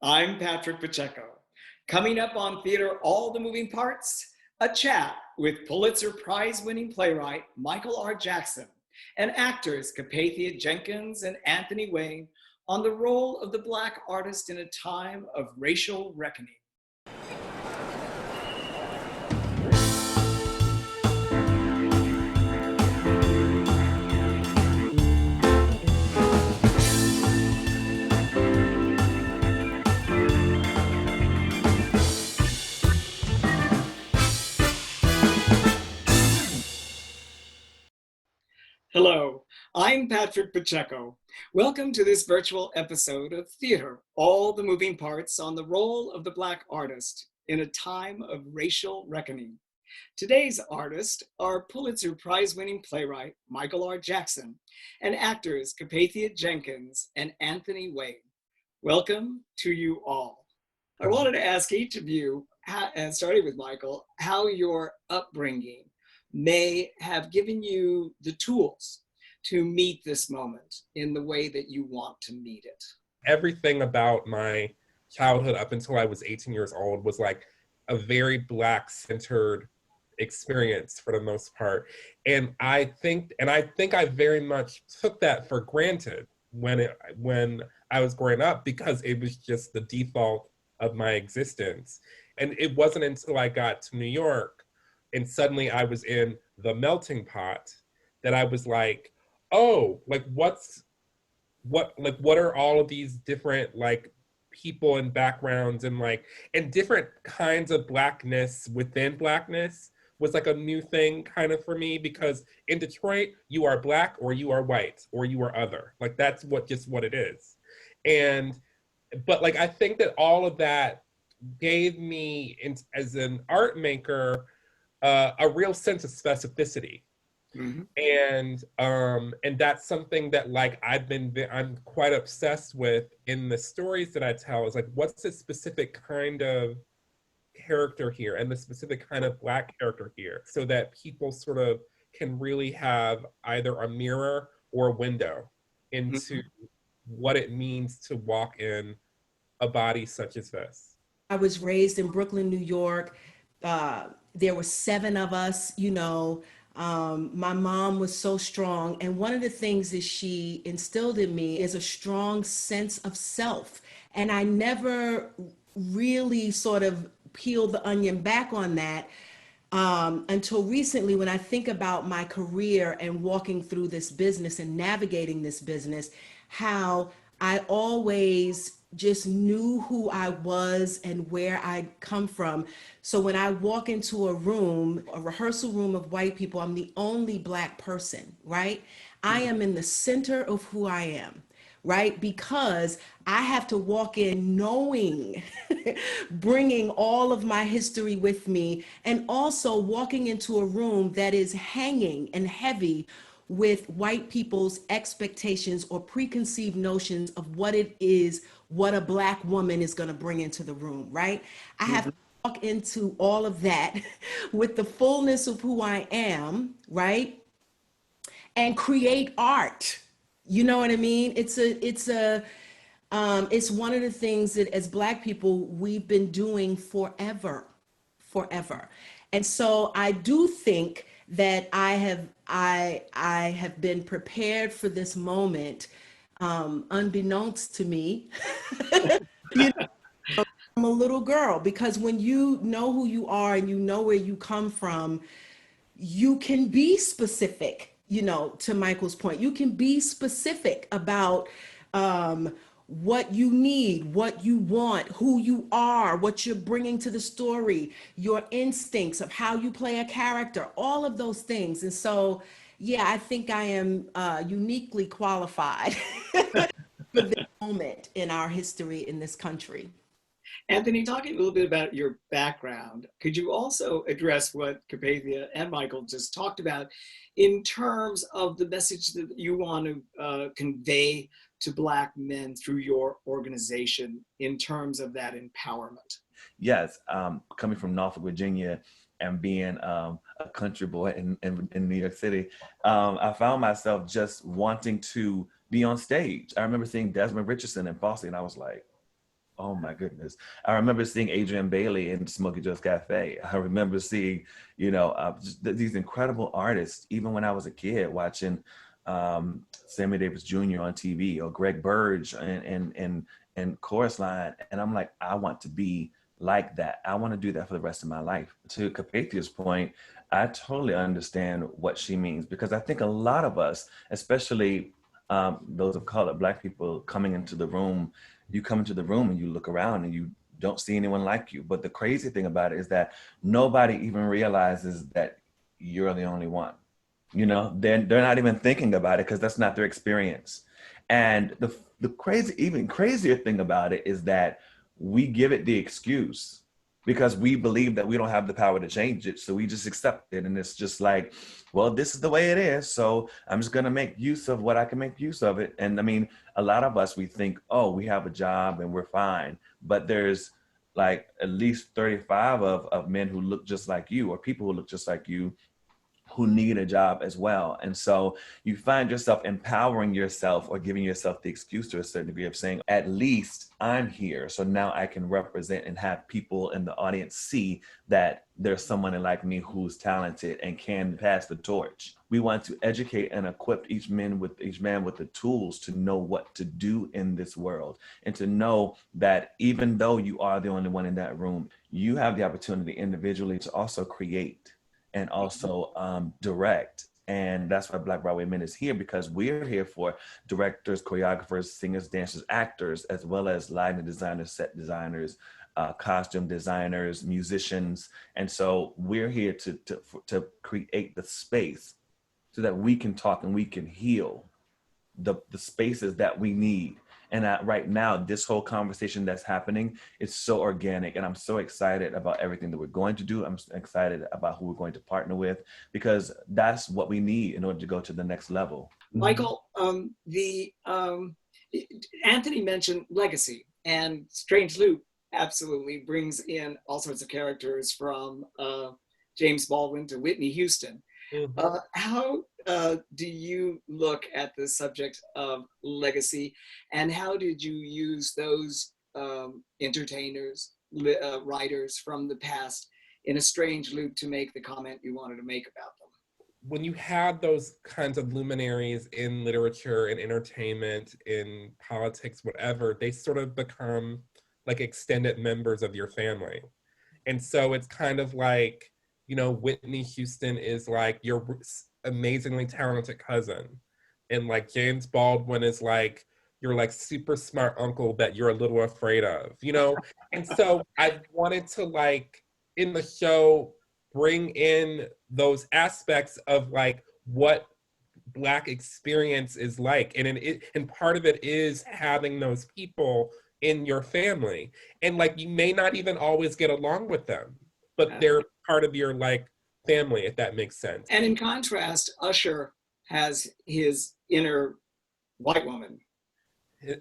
I'm Patrick Pacheco. Coming up on Theater All the Moving Parts, a chat with Pulitzer Prize winning playwright Michael R. Jackson and actors Capathia Jenkins and Anthony Wayne on the role of the Black artist in a time of racial reckoning. Hello, I'm Patrick Pacheco. Welcome to this virtual episode of Theater, All the Moving Parts on the role of the Black artist in a time of racial reckoning. Today's artists are Pulitzer Prize-winning playwright Michael R. Jackson and actors Capathia Jenkins and Anthony Wayne. Welcome to you all. I wanted to ask each of you, and starting with Michael, how your upbringing may have given you the tools to meet this moment in the way that you want to meet it. Everything about my childhood up until I was 18 years old was like a very Black-centered experience for the most part. And I think I very much took that for granted when I was growing up, because it was just the default of my existence. And it wasn't until I got to New York and suddenly I was in the melting pot that I was like, oh, like what are all of these different like people and backgrounds and different kinds of Blackness within Blackness was like a new thing kind of for me, because in Detroit, you are Black or you are white or you are other. Like that's what it is. But like I think that all of that gave me, as an art maker, a real sense of specificity. Mm-hmm. And that's something that like I'm quite obsessed with in the stories that I tell, is like, what's the specific kind of character here and the specific kind of Black character here, so that people sort of can really have either a mirror or a window into what it means to walk in a body such as this. I was raised in Brooklyn, New York. There were 7 of us, my mom was so strong. And one of the things that she instilled in me is a strong sense of self. And I never really sort of peeled the onion back on that until recently, when I think about my career and walking through this business and navigating this business, how I always just knew who I was and where I'd come from. So when I walk into a room, a rehearsal room of white people, I'm the only Black person, right? I am in the center of who I am, right? Because I have to walk in knowing, bringing all of my history with me, and also walking into a room that is hanging and heavy with white people's expectations or preconceived notions of what it is, what a Black woman is going to bring into the room, right? I have to walk into all of that with the fullness of who I am, right? And create art. You know what I mean? It's one of the things that as Black people, we've been doing forever. And so I do think that I have been prepared for this moment, unbeknownst to me. I'm a little girl, because when you know who you are and you know where you come from, you can be specific, to Michael's point. You can be specific about what you need, what you want, who you are, what you're bringing to the story, your instincts of how you play a character, all of those things. And so, yeah, I think I am uniquely qualified for this moment in our history in this country. Anthony, talking a little bit about your background, could you also address what Capathia and Michael just talked about in terms of the message that you want to convey to Black men through your organization in terms of that empowerment? Yes, coming from Norfolk, Virginia, and being a country boy in New York City, I found myself just wanting to be on stage. I remember seeing Desmond Richardson in Boston, and I was like, Oh my goodness. I remember seeing Adrian Bailey in Smokey Joe's Cafe. I remember seeing, these incredible artists, even when I was a kid, watching Sammy Davis Jr. on TV, or Greg Burge and Chorus Line. And I'm like, I want to be like that. I want to do that for the rest of my life. To Capathia's point, I totally understand what she means, because I think a lot of us, especially those of color, Black people, coming into the room, you come into the room and you look around and you don't see anyone like you. But the crazy thing about it is that nobody even realizes that you're the only one. They're not even thinking about it, because that's not their experience. And the even crazier thing about it is that we give it the excuse, because we believe that we don't have the power to change it. So we just accept it. And it's just like, well, this is the way it is. So I'm just going to make use of what I can make use of it. And I mean, a lot of us, we think, oh, we have a job and we're fine. But there's like at least 35 of men who look just like you, or people who look just like you, who need a job as well. And so you find yourself empowering yourself, or giving yourself the excuse to a certain degree of saying, at least I'm here. So now I can represent and have people in the audience see that there's someone like me who's talented and can pass the torch. We want to educate and equip each man with the tools to know what to do in this world, and to know that even though you are the only one in that room, you have the opportunity individually to also create and also direct. And that's why Black Broadway Men is here, because we're here for directors, choreographers, singers, dancers, actors, as well as lighting designers, set designers, costume designers, musicians. And so we're here to create the space so that we can talk and we can heal the spaces that we need. And right now, this whole conversation that's happening, it's so organic. And I'm so excited about everything that we're going to do. I'm excited about who we're going to partner with, because that's what we need in order to go to the next level. Michael, Anthony mentioned legacy, and Strange Loop absolutely brings in all sorts of characters, from James Baldwin to Whitney Houston. Mm-hmm. How do you look at the subject of legacy, and how did you use those entertainers, writers from the past in A Strange Loop to make the comment you wanted to make about them? When you had those kinds of luminaries in literature, in entertainment, in politics, whatever, they sort of become like extended members of your family. And so it's kind of like, Whitney Houston is like your amazingly talented cousin. And like James Baldwin is like your like super smart uncle that you're a little afraid of, And so I wanted to, like, in the show, bring in those aspects of like what Black experience is like. And part of it is having those people in your family. And like, you may not even always get along with them, but they're part of your like family, if that makes sense. And in contrast, Usher has his inner white woman.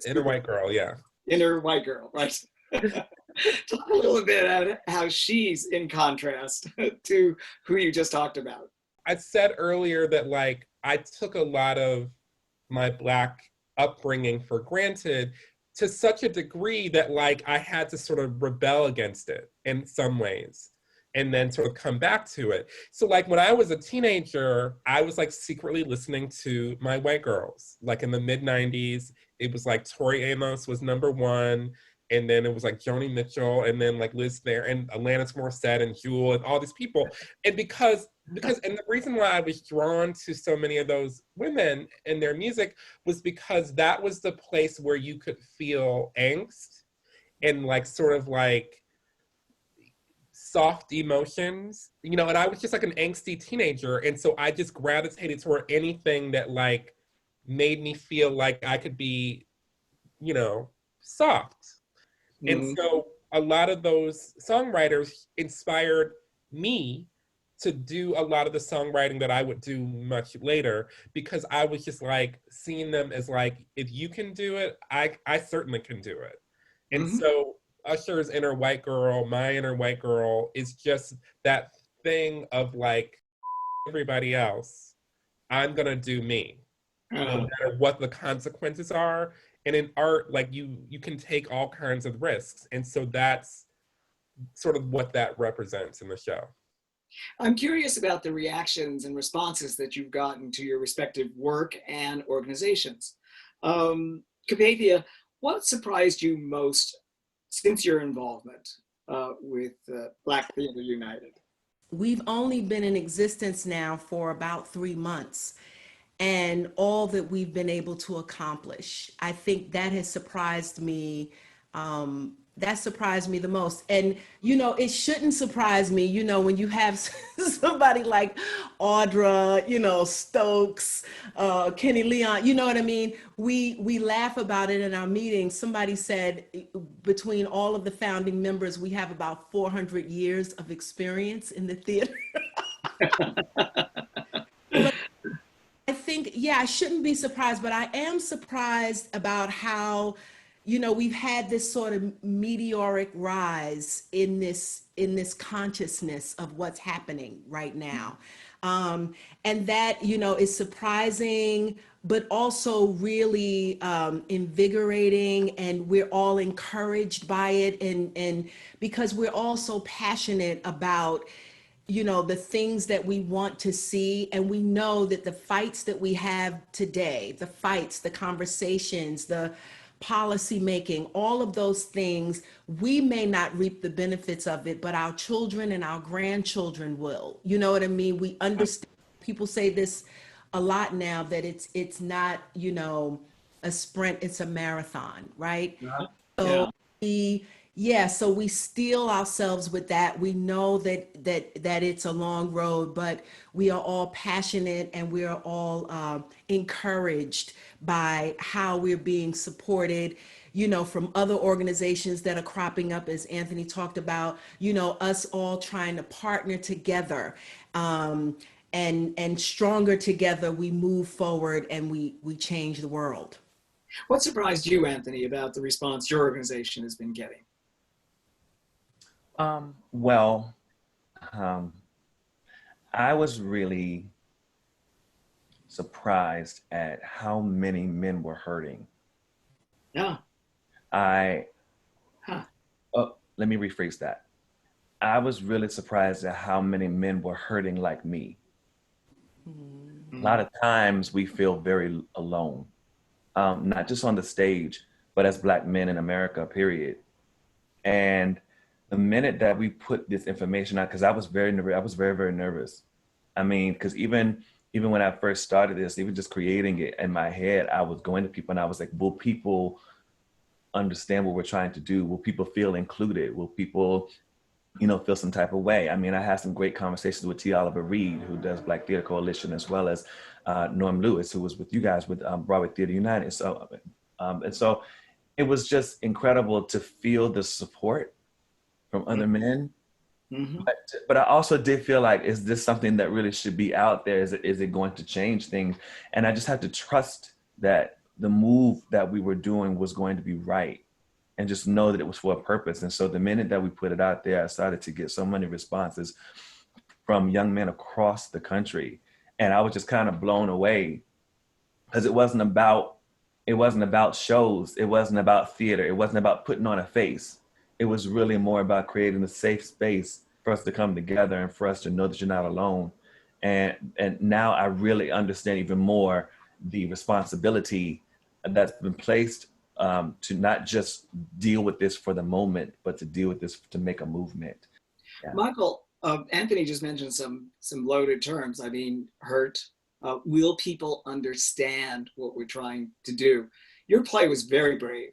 Inner white girl, yeah. Inner white girl, right? Talk a little bit about how she's in contrast to who you just talked about. I said earlier that like I took a lot of my Black upbringing for granted, to such a degree that like I had to sort of rebel against it in some ways, and then sort of come back to it. So like when I was a teenager, I was like secretly listening to my white girls. Like in the mid-90s, it was like Tori Amos was #1. And then it was like Joni Mitchell, and then like Liz Fair and Alanis Morissette and Jewel and all these people. And because and the reason why I was drawn to so many of those women and their music was because that was the place where you could feel angst and like sort of like soft emotions, and I was just like an angsty teenager. And so I just gravitated toward anything that like made me feel like I could be, soft. Mm-hmm. And so a lot of those songwriters inspired me to do a lot of the songwriting that I would do much later, because I was just like seeing them as like, if you can do it, I certainly can do it. And mm-hmm. So Usher's inner white girl, my inner white girl, is just that thing of like, everybody else, I'm gonna do me, no matter what the consequences are. And in art, like you can take all kinds of risks. And so that's sort of what that represents in the show. I'm curious about the reactions and responses that you've gotten to your respective work and organizations. Capathia, what surprised you most since your involvement with Black Theater United? We've only been in existence now for about 3 months, and all that we've been able to accomplish. I think that has surprised me. That surprised me the most. And, it shouldn't surprise me, when you have somebody like Audra, Stokes, Kenny Leon, you know what I mean? We laugh about it in our meetings. Somebody said between all of the founding members, we have about 400 years of experience in the theater. I think, I shouldn't be surprised, but I am surprised about how, we've had this sort of meteoric rise in this consciousness of what's happening right now. And that, is surprising, but also really invigorating, and we're all encouraged by it. And because we're all so passionate about the things that we want to see. And we know that the fights that we have today, the fights, the conversations, the policy making, all of those things, we may not reap the benefits of it, but our children and our grandchildren will. You know what I mean? We understand, people say this a lot now, that it's not, a sprint, it's a marathon, right? So so we steel ourselves with that. We know that it's a long road, but we are all passionate, and we are all encouraged by how we're being supported, from other organizations that are cropping up, as Anthony talked about, us all trying to partner together, and stronger together, we move forward, and we change the world. What surprised you, Anthony, about the response your organization has been getting? I was really surprised at how many men were hurting. Yeah. Let me rephrase that. I was really surprised at how many men were hurting like me. Mm-hmm. A lot of times we feel very alone, not just on the stage, but as Black men in America, period. And the minute that we put this information out, because I was very, very nervous. I mean, because even when I first started this, even just creating it in my head, I was going to people and I was like, will people understand what we're trying to do? Will people feel included? Will people, feel some type of way? I mean, I had some great conversations with T. Oliver Reed, who does Black Theater Coalition, as well as Norm Lewis, who was with you guys with Broadway Theater United. So, and so it was just incredible to feel the support from other men. Mm-hmm. But I also did feel like, is this something that really should be out there? Is it going to change things? And I just had to trust that the move that we were doing was going to be right, and just know that it was for a purpose. And so the minute that we put it out there, I started to get so many responses from young men across the country. And I was just kind of blown away, because it wasn't about shows. It wasn't about theater. It wasn't about putting on a face. It was really more about creating a safe space for us to come together and for us to know that you're not alone. And now I really understand even more the responsibility that's been placed to not just deal with this for the moment, but to deal with this to make a movement. Yeah. Michael, Anthony just mentioned some loaded terms. I mean, hurt. Will people understand what we're trying to do? Your play was very brave.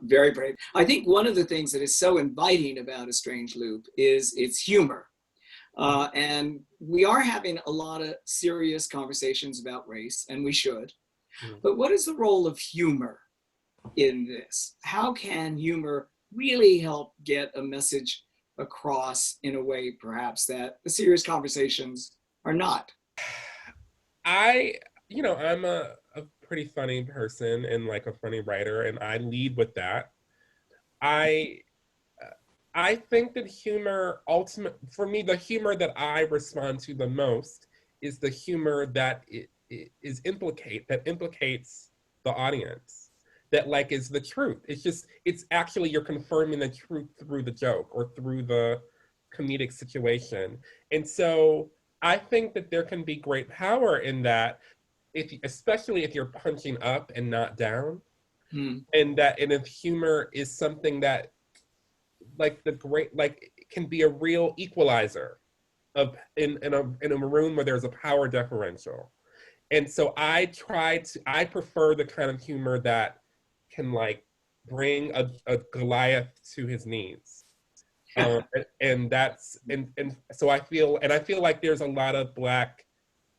Very brave. I think one of the things that is so inviting about A Strange Loop is its humor. And we are having a lot of serious conversations about race, and we should. But what is the role of humor in this? How can humor really help get a message across in a way, perhaps, that the serious conversations are not? I'm a pretty funny person and like a funny writer, and I lead with that. I think that humor, for me, the humor that I respond to the most is the humor that implicates the audience. that like is the truth. It's actually, you're confirming the truth through the joke or through the comedic situation. And so I think that there can be great power in that, especially if you're punching up and not down. And if humor is something that like can be a real equalizer of in a room where there's a power differential. And so I prefer the kind of humor that can like bring a Goliath to his knees. And so I feel like there's a lot of Black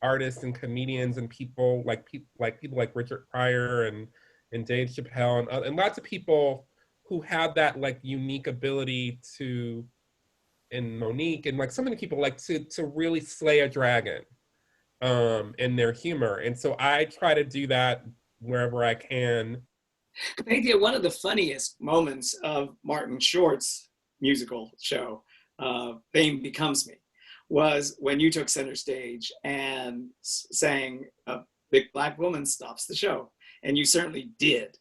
artists and comedians and people like Richard Pryor and Dave Chappelle and lots of people who have that like unique ability to, and Monique and like so many people like to really slay a dragon in their humor. And so I try to do that wherever I can. Capathia, one of the funniest moments of Martin Short's musical show, Fame Becomes Me, was when you took center stage and sang "A Big Black Woman Stops the Show," and you certainly did.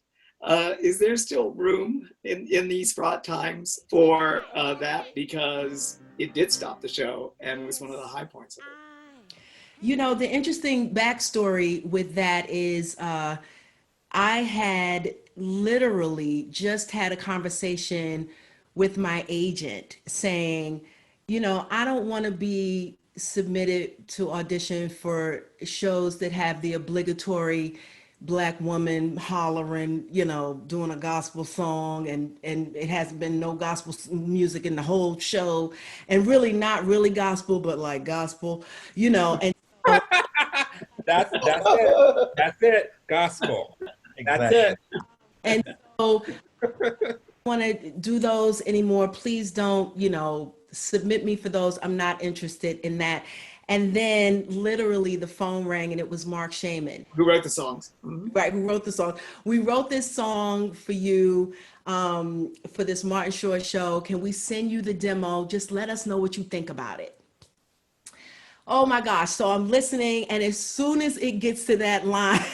Is there still room in these fraught times for that? Because it did stop the show and was one of the high points of it. You know, the interesting backstory with that is I had literally just had a conversation with my agent saying, you know, I don't want to be submitted to audition for shows that have the obligatory Black woman hollering, you know, doing a gospel song, and it hasn't been no gospel music in the whole show, and really not really gospel, but like gospel, you know. And so, that's it. That's it. Gospel. That's it. And so I don't want to do those anymore. Please don't, you know, submit me for those. I'm not interested in that. And then literally the phone rang and it was Mark Shaman. Who wrote the songs. Right, who wrote the song. We wrote this song for you for this Martin Short show. Can we send you the demo? Just let us know what you think about it. Oh my gosh. So I'm listening, and as soon as it gets to that line,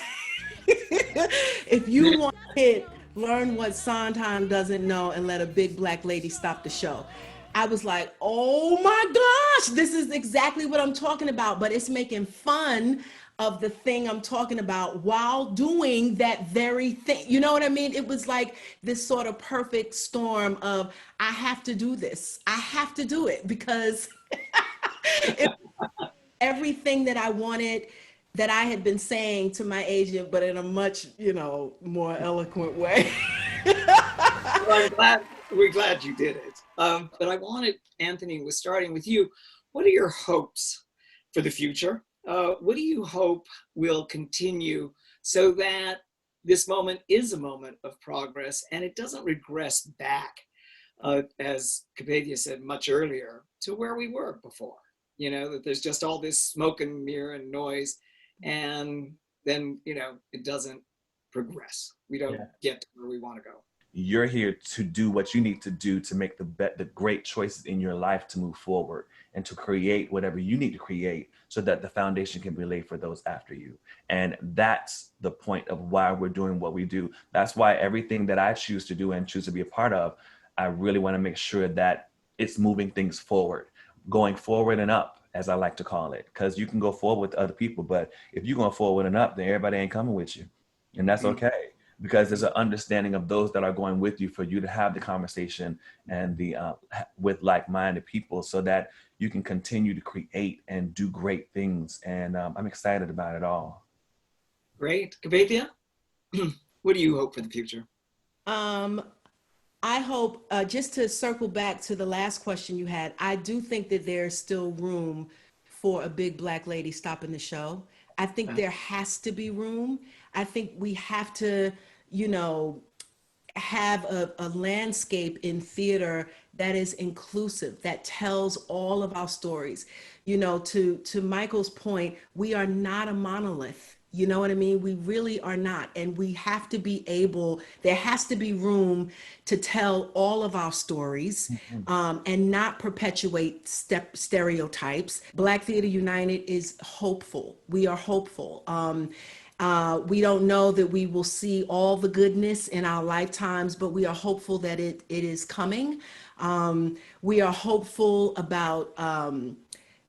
if you want to learn what Sondheim doesn't know and let a big Black lady stop the show, I was like, oh my gosh, this is exactly what I'm talking about. But it's making fun of the thing I'm talking about while doing that very thing. You know what I mean? It was like this sort of perfect storm of, I have to do this. I have to do it because it was everything that I wanted, that I had been saying to my agent, but in a much, you know, more eloquent way. Well, we're glad you did it. But I wanted, Anthony, was starting with you. What are your hopes for the future? What do you hope will continue so that this moment is a moment of progress and it doesn't regress back, as Capathia said much earlier, to where we were before? You know, that there's just all this smoke and mirror and noise, and then, you know, it doesn't progress. We don't get to where we want to go. You're here to do what you need to do to make the great choices in your life to move forward and to create whatever you need to create so that the foundation can be laid for those after you. And that's the point of why we're doing what we do. That's why everything that I choose to do and choose to be a part of, I really want to make sure that it's moving things forward, going forward and up, as I like to call it, because you can go forward with other people, but if you're going forward and up, then everybody ain't coming with you. And that's okay, because there's an understanding of those that are going with you for you to have the conversation and the with like-minded people so that you can continue to create and do great things. And I'm excited about it all. Great. Capathia, what do you hope for the future? I hope, just to circle back to the last question you had, I do think that there's still room for a big Black lady stopping the show. I think there has to be room. I think we have to, you know, have a landscape in theater that is inclusive, that tells all of our stories. You know, to Michael's point, we are not a monolith. You know what I mean? We really are not. And we have to be able, there has to be room to tell all of our stories and not perpetuate stereotypes. Black Theater United is hopeful. We are hopeful. We don't know that we will see all the goodness in our lifetimes, but we are hopeful that it is coming. We are hopeful about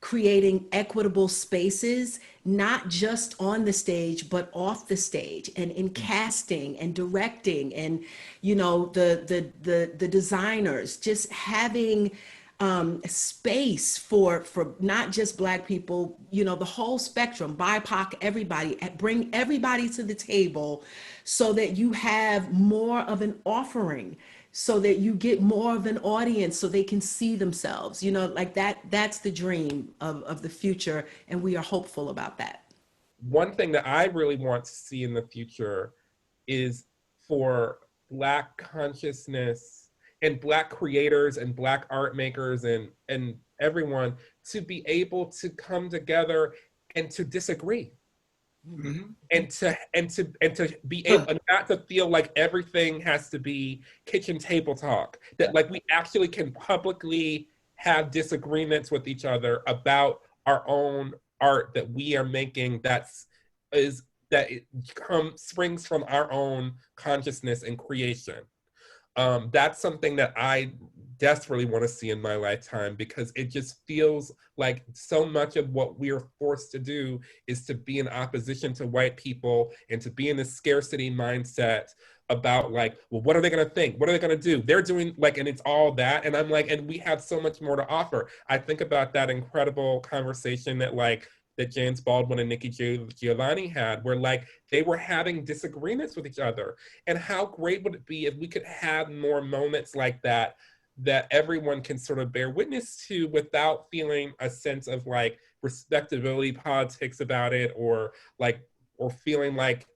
creating equitable spaces, not just on the stage, but off the stage, and in casting and directing, and the designers, just having space for not just Black people, the whole spectrum, BIPOC, everybody, bring everybody to the table so that you have more of an offering, so that you get more of an audience, so they can see themselves, like that's the dream of the future. And we are hopeful about that. One thing that I really want to see in the future is for Black consciousness and Black creators and Black art makers and everyone to be able to come together and to disagree. Mm-hmm. and to be able not to feel like everything has to be kitchen table talk, that like we actually can publicly have disagreements with each other about our own art that we are making, that springs from our own consciousness and creation. That's something that I desperately want to see in my lifetime, because it just feels like so much of what we are forced to do is to be in opposition to white people and to be in this scarcity mindset about like, well, what are they going to think? What are they going to do? They're doing like, and it's all that. And I'm like, and we have so much more to offer. I think about that incredible conversation that James Baldwin and Nikki Giovanni had, where like they were having disagreements with each other. And how great would it be if we could have more moments like that everyone can sort of bear witness to without feeling a sense of like respectability politics about it, or feeling like,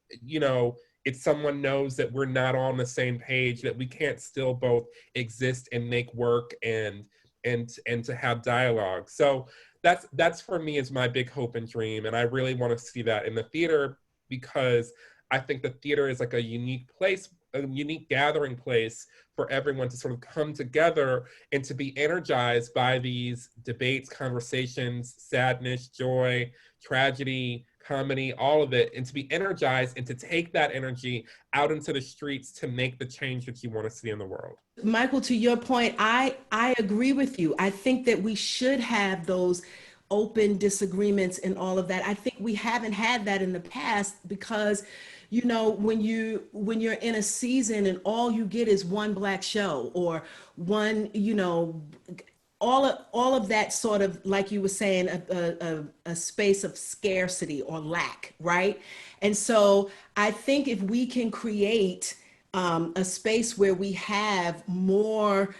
if someone knows that we're not on the same page, that we can't still both exist and make work and to have dialogue. So that's for me is my big hope and dream. And I really want to see that in the theater, because I think the theater is like a unique place, a unique gathering place for everyone to sort of come together and to be energized by these debates, conversations, sadness, joy, tragedy, comedy, all of it, and to be energized and to take that energy out into the streets to make the change that you want to see in the world. Michael, to your point, I agree with you. I think that we should have those open disagreements and all of that. I think we haven't had that in the past because, when you're in a season and all you get is one Black show or one, all of that sort of, like you were saying, a space of scarcity or lack, right? And so I think if we can create a space where we have more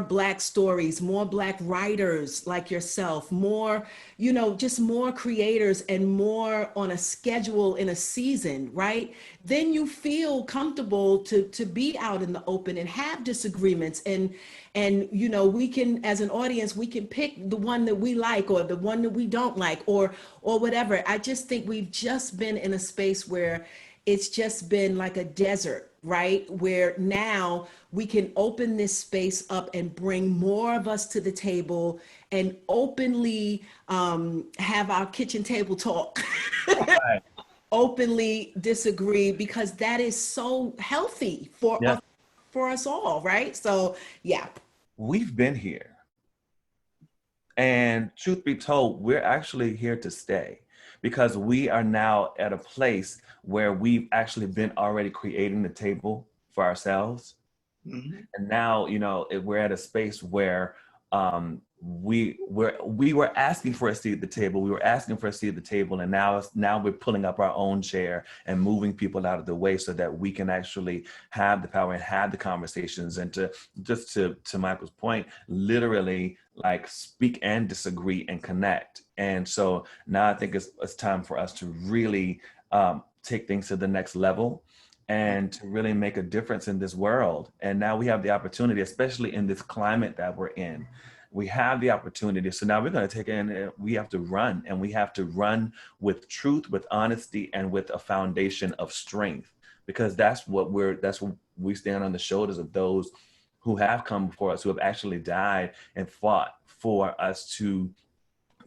Black stories, more Black writers like yourself, more, just more creators and more on a schedule in a season, right? Then you feel comfortable to be out in the open and have disagreements. And we can, as an audience, we can pick the one that we like or the one that we don't like or whatever. I just think we've just been in a space where it's just been like a desert, right? Where now we can open this space up and bring more of us to the table and openly have our kitchen table talk, right. Openly disagree, because that is so healthy for us all, right? So, yeah. We've been here. And truth be told, we're actually here to stay, because we are now at a place where we've actually been already creating the table for ourselves. Mm-hmm. And now, we're at a space where we were asking for a seat at the table. We were asking for a seat at the table. And now we're pulling up our own chair and moving people out of the way so that we can actually have the power and have the conversations. And to Michael's point, literally like speak and disagree and connect. And so now I think it's time for us to really take things to the next level and to really make a difference in this world. And now we have the opportunity, especially in this climate that we're in, we have the opportunity. So now we're going to take it and we have to run, and we have to run with truth, with honesty, and with a foundation of strength, because that's what we stand on the shoulders of those who have come before us, who have actually died and fought for us to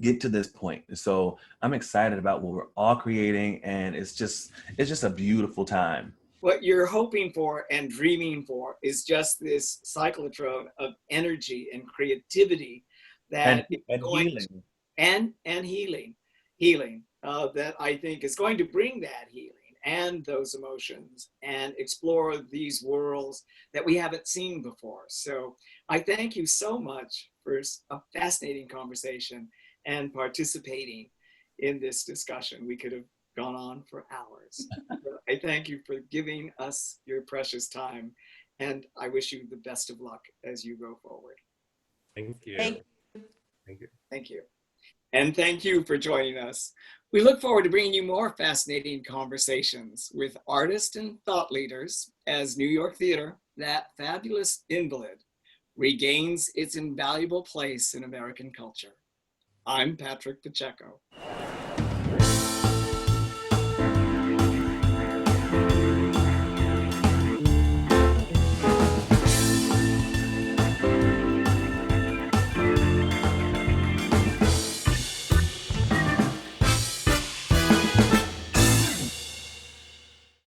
get to this point. So I'm excited about what we're all creating, and it's just a beautiful time. What you're hoping for and dreaming for is just this cyclotron of energy and creativity that and healing. And healing that I think is going to bring that healing and those emotions and explore these worlds that we haven't seen before. So I thank you so much for a fascinating conversation and participating in this discussion. We could have gone on for hours. I thank you for giving us your precious time, and I wish you the best of luck as you go forward. Thank you. Thank you. Thank you. And thank you for joining us. We look forward to bringing you more fascinating conversations with artists and thought leaders as New York theater, that fabulous invalid, regains its invaluable place in American culture. I'm Patrick Pacheco.